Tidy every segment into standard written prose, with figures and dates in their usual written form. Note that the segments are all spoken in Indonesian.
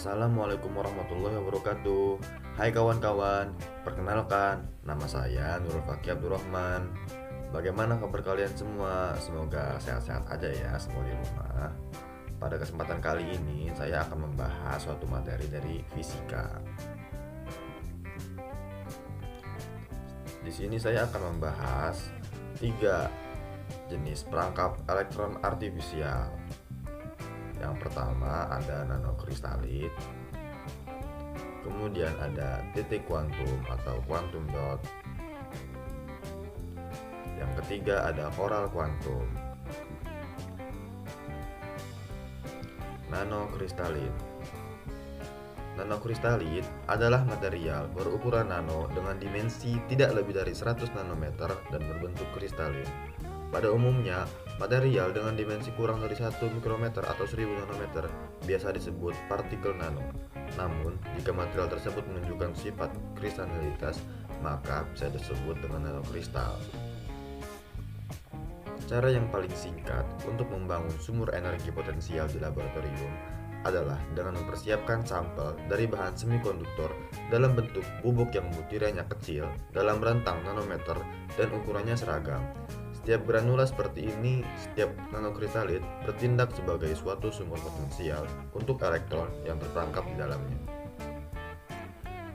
Assalamualaikum warahmatullahi wabarakatuh. Hai kawan-kawan, perkenalkan, nama saya Nurul Fakih Abdurrahman. Bagaimana kabar kalian semua? Semoga sehat-sehat aja ya, semua di rumah. Pada kesempatan kali ini, saya akan membahas suatu materi dari fisika. Di sini saya akan membahas 3 jenis perangkap elektron artifisial. Yang pertama ada nanokristalit, kemudian ada titik kuantum atau quantum dot, yang ketiga ada koral kuantum. Nanokristalit. Nanokristalit adalah material berukuran nano dengan dimensi tidak lebih dari 100 nanometer dan berbentuk kristalin. Pada umumnya, material dengan dimensi kurang dari 1 mikrometer atau 1000 nanometer biasa disebut partikel nano. Namun, jika material tersebut menunjukkan sifat kristalinitas, maka bisa disebut dengan nanokristal. Cara yang paling singkat untuk membangun sumur energi potensial di laboratorium adalah dengan mempersiapkan sampel dari bahan semikonduktor dalam bentuk bubuk yang butirannya kecil dalam rentang nanometer dan ukurannya seragam. Setiap granula seperti ini, setiap nanokristalit bertindak sebagai suatu sumber potensial untuk elektron yang terperangkap di dalamnya.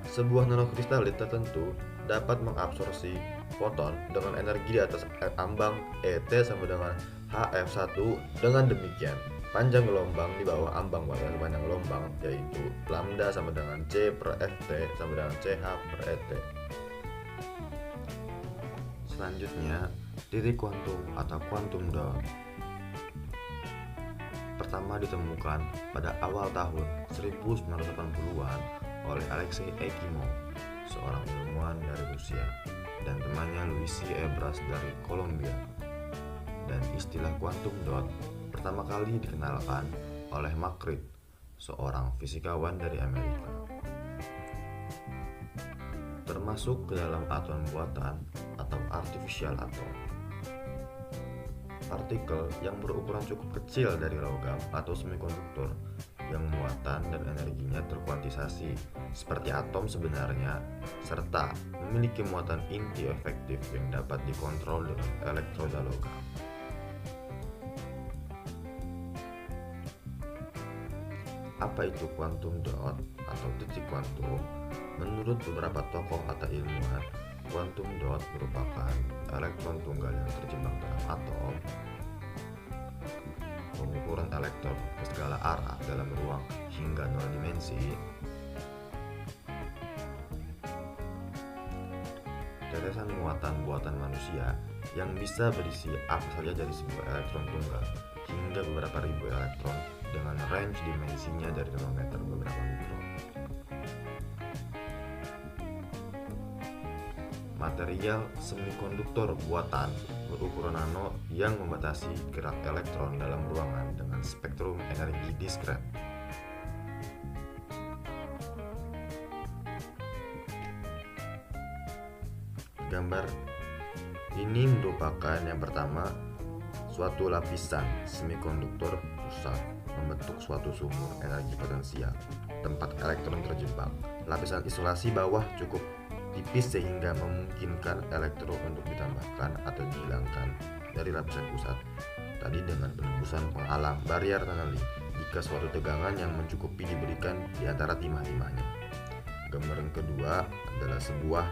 Sebuah nanokristalit tertentu dapat mengabsorpsi foton dengan energi di atas ambang ET sama dengan HF1. Dengan demikian, panjang gelombang di bawah ambang batas panjang gelombang yaitu lambda sama dengan C per FT sama dengan CH per ET. Selanjutnya, titik kuantum atau quantum dot pertama ditemukan pada awal tahun 1980-an oleh Alexei Ekimov, seorang ilmuwan dari Rusia, dan temannya Luigi Ebras dari Kolombia. Dan istilah quantum dot pertama kali dikenalkan oleh Macquarie, seorang fisikawan dari Amerika. Termasuk ke dalam atom buatan atau artificial atom. Partikel yang berukuran cukup kecil dari logam atau semikonduktor yang muatan dan energinya terkuantisasi seperti atom sebenarnya, serta memiliki muatan inti efektif yang dapat dikontrol dengan elektroda logam. Apa itu quantum dot atau titik kuantum? Menurut beberapa tokoh atau ilmuwan, quantum dot merupakan elektron tunggal yang terjebak dalam atom. Pengukuran elektron ke segala arah dalam ruang hingga nol dimensi. Tetesan muatan buatan manusia yang bisa berisi apa saja dari sebuah elektron tunggal hingga beberapa ribu elektron dengan range dimensinya dari nanometer beberapa mikron. Material semikonduktor buatan berukuran nano yang membatasi gerak elektron dalam ruangan dengan spektrum energi diskret. Gambar ini merupakan yang pertama suatu lapisan semikonduktor rusak membentuk suatu sumur energi potensial tempat elektron terjebak. Lapisan isolasi bawah cukup tipis sehingga memungkinkan elektron untuk ditambahkan atau dihilangkan dari lapisan pusat tadi dengan penembusan penghalang barrier tunneling jika suatu tegangan yang mencukupi diberikan di antara timah-timahnya. Gambaran kedua adalah sebuah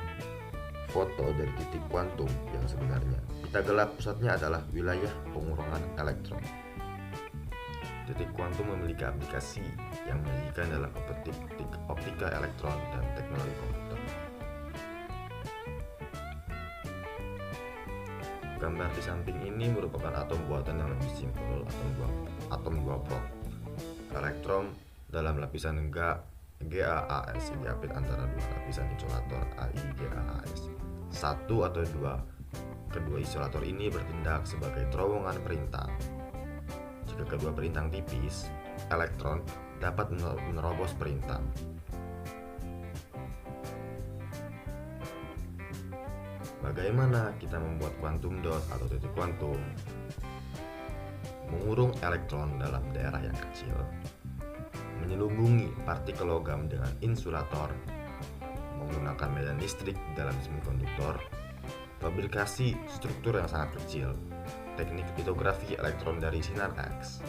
foto dari titik kuantum yang sebenarnya. Pita gelap pusatnya adalah wilayah pengurangan elektron. Titik kuantum memiliki aplikasi yang menyajikan dalam optika elektron dan teknologi komputer. Gambar di samping ini merupakan atom buatan yang lebih simpel, atom 2 prot. Elektron dalam lapisan GaAs diapit antara dua lapisan isolator AiGaAs. Satu atau dua kedua isolator ini bertindak sebagai terowongan perintang. Jika kedua perintang tipis, elektron dapat menerobos perintang. Bagaimana kita membuat quantum dot atau titik kuantum? Mengurung elektron dalam daerah yang kecil, menyelubungi partikel logam dengan insulator, menggunakan medan listrik dalam semikonduktor, fabrikasi struktur yang sangat kecil, teknik litografi elektron dari sinar X,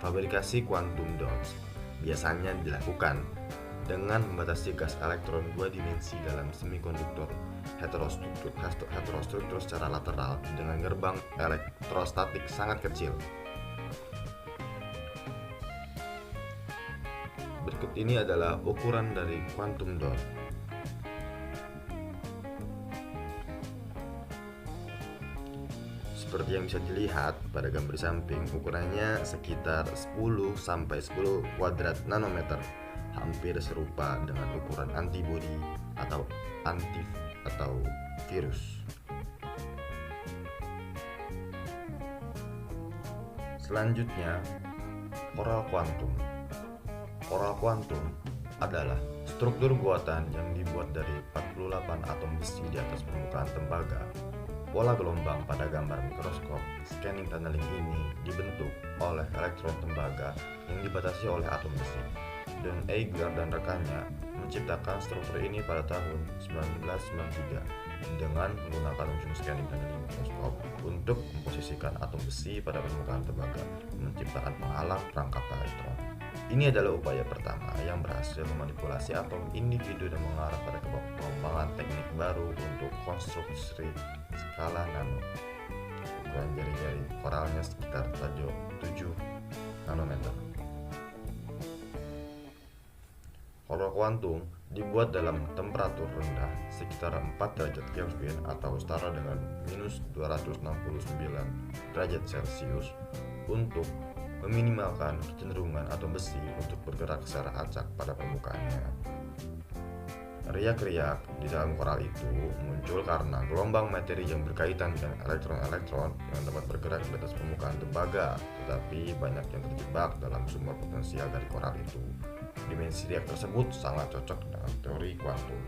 fabrikasi quantum dots biasanya dilakukan dengan membatasi gas elektron dua dimensi dalam semikonduktor heterostruktur secara lateral dengan gerbang elektrostatik sangat kecil. Berikut ini adalah ukuran dari quantum dot. Seperti yang bisa dilihat pada gambar samping, ukurannya sekitar 10 sampai 10 kuadrat nanometer, hampir serupa dengan ukuran antibodi atau virus. Selanjutnya, koral kuantum. Koral kuantum adalah struktur buatan yang dibuat dari 48 atom besi di atas permukaan tembaga. Pola gelombang pada gambar mikroskop scanning tunneling ini dibentuk oleh elektron tembaga yang dibatasi oleh atom besi. Dan Eigler dan rekannya menciptakan struktur ini pada tahun 1993 dengan menggunakan ujung scanning tunneling mikroskop untuk memposisikan atom besi pada permukaan tembaga, menciptakan penghalang perangkap elektron. Ini adalah upaya pertama yang berhasil memanipulasi atom individu dan mengarah pada pengembangan teknik baru untuk konstruksi skala nano. Ukuran jari-jari koralnya sekitar 7 nanometer. Koral kuantum dibuat dalam temperatur rendah sekitar 4 derajat Kelvin atau setara dengan minus 269 derajat Celcius untuk meminimalkan kecenderungan atom besi untuk bergerak secara acak pada permukaannya. Riak-riak di dalam koral itu muncul karena gelombang materi yang berkaitan dengan elektron-elektron yang dapat bergerak di atas permukaan tembaga, tetapi banyak yang terjebak dalam sumber potensial dari koral itu. Dimensi riak tersebut sangat cocok dengan teori kuantum.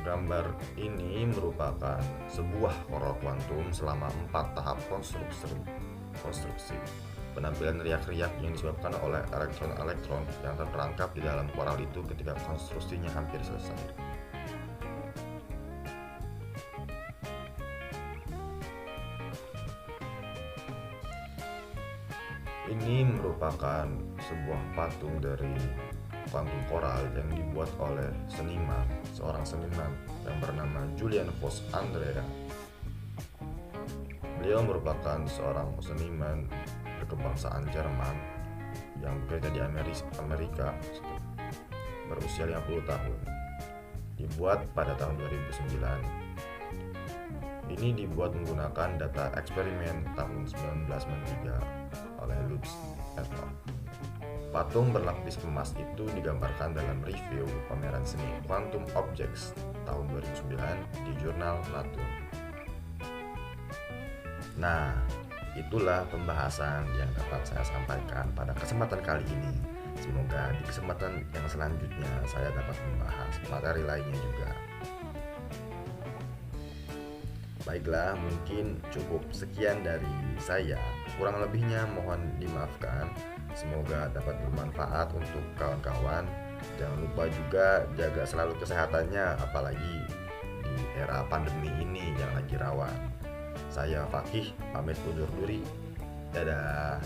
Gambar ini merupakan sebuah koral kuantum selama 4 tahap konstruksi. Penampilan riak-riak yang disebabkan oleh elektron-elektron yang terperangkap di dalam koral itu ketika konstruksinya hampir selesai. Ini merupakan sebuah patung dari kuantum koral yang dibuat oleh seorang seniman yang bernama Julian Voss Andrea. Beliau merupakan seorang seniman berkebangsaan Jerman yang bekerja di Amerika berusia 50 tahun. Dibuat pada tahun 2009. Ini dibuat menggunakan data eksperimen tahun 1993 oleh Lutz et al. Patung berlapis emas itu digambarkan dalam review pameran seni Quantum Objects tahun 2009 di jurnal Nature. Nah, itulah pembahasan yang dapat saya sampaikan pada kesempatan kali ini. Semoga di kesempatan yang selanjutnya saya dapat membahas materi lainnya juga. Baiklah, mungkin cukup sekian dari saya. Kurang lebihnya mohon dimaafkan. Semoga dapat bermanfaat untuk kawan-kawan. Jangan lupa juga jaga selalu kesehatannya, apalagi di era pandemi ini yang lagi rawan. Saya Fakih, pamit undur diri. Dadah.